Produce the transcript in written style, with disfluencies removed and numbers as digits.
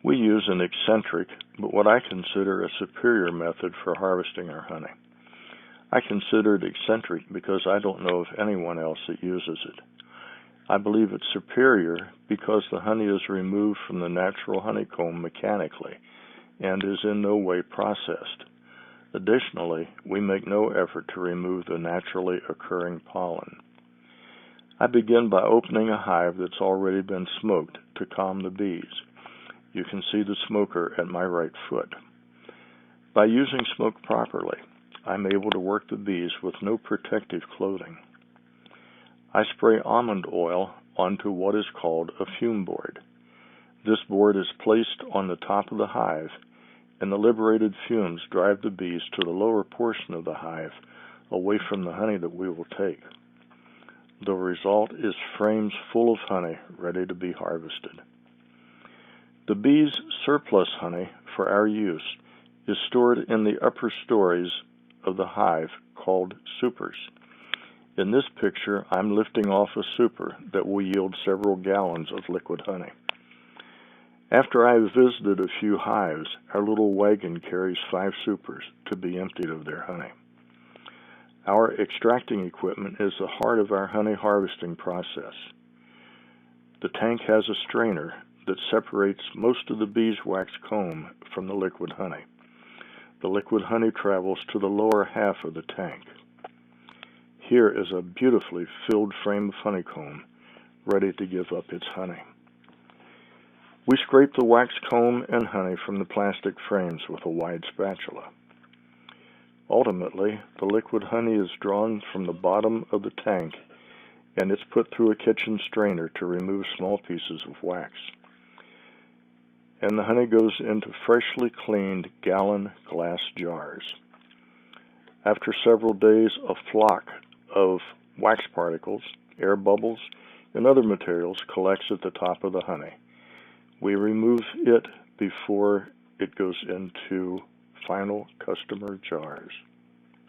We use an eccentric, but what I consider a superior method for harvesting our honey. I consider it eccentric because I don't know of anyone else that uses it. I believe it's superior because the honey is removed from the natural honeycomb mechanically and is in no way processed. Additionally, we make no effort to remove the naturally occurring pollen. I begin by opening a hive that's already been smoked to calm the bees. You can see the smoker at my right foot. By using smoke properly, I'm able to work the bees with no protective clothing. I spray almond oil onto what is called a fume board. This board is placed on the top of the hive, and the liberated fumes drive the bees to the lower portion of the hive, away from the honey that we will take. The result is frames full of honey ready to be harvested. The bees' surplus honey for our use is stored in the upper stories of the hive called supers. In this picture, I'm lifting off a super that will yield several gallons of liquid honey. After I have visited a few hives, our little wagon carries 5 supers to be emptied of their honey. Our extracting equipment is the heart of our honey harvesting process. The tank has a strainer that separates most of the beeswax comb from the liquid honey. The liquid honey travels to the lower half of the tank. Here is a beautifully filled frame of honeycomb, ready to give up its honey. We scrape the wax comb and honey from the plastic frames with a wide spatula. Ultimately, the liquid honey is drawn from the bottom of the tank, and it's put through a kitchen strainer to remove small pieces of wax. And the honey goes into freshly cleaned gallon glass jars. After several days, a flock of wax particles, air bubbles, and other materials collects at the top of the honey. We remove it before it goes into final customer jars.